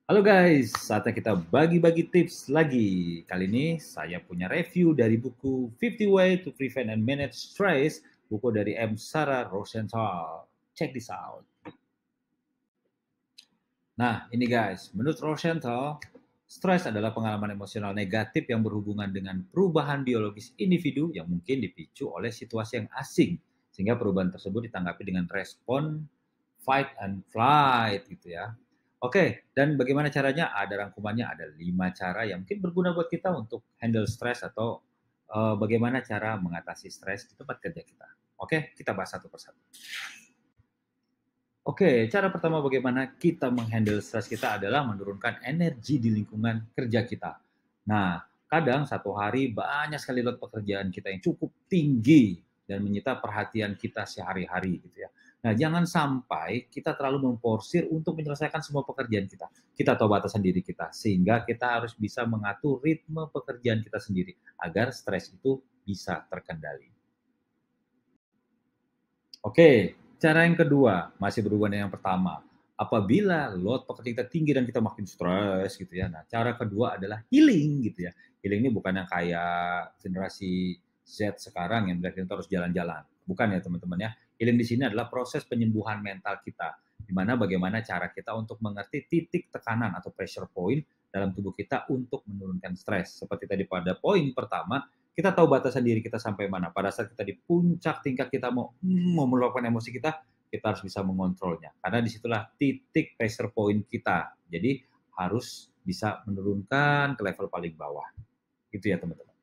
Halo guys, saatnya kita bagi-bagi tips lagi. Kali ini saya punya review dari buku 50 Way to Prevent and Manage Stress, buku dari M. Sarah Rosenthal. Check this out. Nah, ini guys, menurut Rosenthal, stres adalah pengalaman emosional negatif yang berhubungan dengan perubahan biologis individu yang mungkin dipicu oleh situasi yang asing, sehingga perubahan tersebut ditanggapi dengan respon fight and flight gitu ya. Oke, dan bagaimana caranya? Ada rangkumannya, ada 5 cara yang mungkin berguna buat kita untuk handle stres atau bagaimana cara mengatasi stres di tempat kerja kita. Oke, kita bahas satu persatu. Oke, cara pertama bagaimana kita menghandle stres kita adalah menurunkan energi di lingkungan kerja kita. Nah, kadang satu hari banyak sekali load pekerjaan kita yang cukup tinggi dan menyita perhatian kita sehari-hari gitu ya. Nah, jangan sampai kita terlalu memforsir untuk menyelesaikan semua pekerjaan kita. Kita tahu batasan diri kita, sehingga kita harus bisa mengatur ritme pekerjaan kita sendiri agar stres itu bisa terkendali. Oke, cara yang kedua masih berhubungan dengan yang pertama. Apabila load pekerjaan kita tinggi dan kita makin stres gitu ya. Nah, cara kedua adalah healing gitu ya. Healing ini bukan yang kayak generasi Z sekarang yang bilang kita harus jalan-jalan. Bukan ya teman-teman ya. Healing di sini adalah proses penyembuhan mental kita. Di mana bagaimana cara kita untuk mengerti titik tekanan atau pressure point dalam tubuh kita untuk menurunkan stres. Seperti tadi pada poin pertama, kita tahu batasan diri kita sampai mana. Pada saat kita di puncak tingkat kita mau meluapkan emosi kita harus bisa mengontrolnya. Karena disitulah titik pressure point kita. Jadi harus bisa menurunkan ke level paling bawah. Itu ya teman-teman.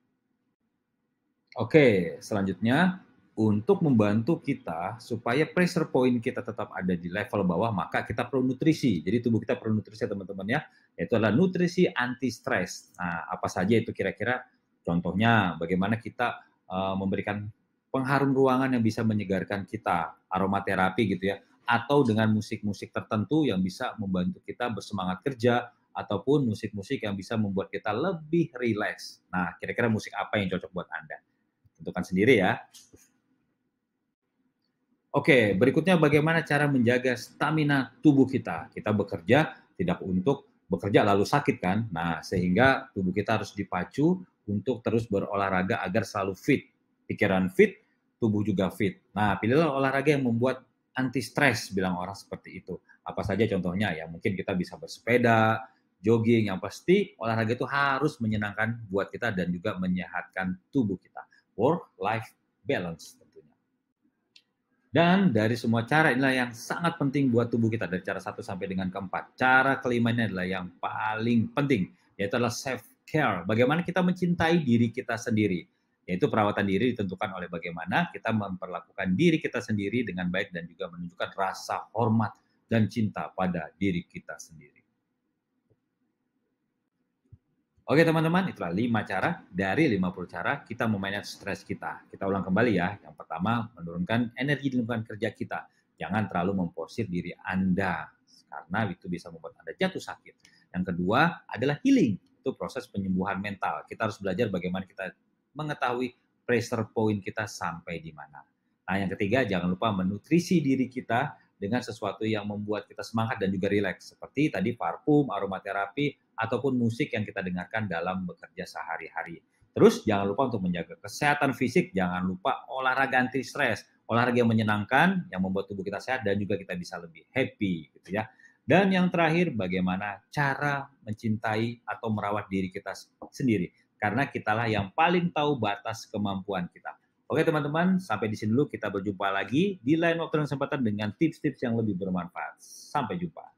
Oke, selanjutnya untuk membantu kita supaya pressure point kita tetap ada di level bawah, maka kita perlu nutrisi. Jadi tubuh kita perlu nutrisi teman-teman ya. Yaitu adalah nutrisi anti stres. Nah, apa saja itu kira-kira? Contohnya bagaimana kita memberikan pengharum ruangan yang bisa menyegarkan kita, aromaterapi gitu ya, atau dengan musik-musik tertentu yang bisa membantu kita bersemangat kerja, ataupun musik-musik yang bisa membuat kita lebih rileks. Nah, kira-kira musik apa yang cocok buat Anda? Tentukan sendiri ya. Oke, berikutnya bagaimana cara menjaga stamina tubuh kita. Kita bekerja tidak untuk bekerja lalu sakit kan. Nah, sehingga tubuh kita harus dipacu untuk terus berolahraga agar selalu fit. Pikiran fit, tubuh juga fit. Nah, pilihlah olahraga yang membuat anti stres, bilang orang seperti itu. Apa saja contohnya? Ya mungkin kita bisa bersepeda, jogging, yang pasti olahraga itu harus menyenangkan buat kita dan juga menyehatkan tubuh kita. Work-life balance. Dan dari semua cara inilah yang sangat penting buat tubuh kita, dari cara 1 sampai dengan ke-4. Cara kelima ini adalah yang paling penting, yaitu adalah self-care. Bagaimana kita mencintai diri kita sendiri. Yaitu perawatan diri ditentukan oleh bagaimana kita memperlakukan diri kita sendiri dengan baik dan juga menunjukkan rasa hormat dan cinta pada diri kita sendiri. Oke teman-teman, itulah 5 cara dari 50 cara kita memanage stres kita. Kita ulang kembali ya. Yang pertama, menurunkan energi di lingkungan kerja kita. Jangan terlalu memforsir diri Anda, karena itu bisa membuat Anda jatuh sakit. Yang kedua adalah healing, itu proses penyembuhan mental. Kita harus belajar bagaimana kita mengetahui pressure point kita sampai di mana. Nah, yang ketiga, jangan lupa menutrisi diri kita dengan sesuatu yang membuat kita semangat dan juga rileks. Seperti tadi parfum, aromaterapi, ataupun musik yang kita dengarkan dalam bekerja sehari-hari. Terus jangan lupa untuk menjaga kesehatan fisik, jangan lupa olahraga anti stres, olahraga yang menyenangkan, yang membuat tubuh kita sehat dan juga kita bisa lebih happy gitu ya. Dan yang terakhir, bagaimana cara mencintai atau merawat diri kita sendiri. Karena kitalah yang paling tahu batas kemampuan kita. Oke teman-teman, sampai di sini dulu, kita berjumpa lagi di lain waktu dan kesempatan dengan tips-tips yang lebih bermanfaat. Sampai jumpa.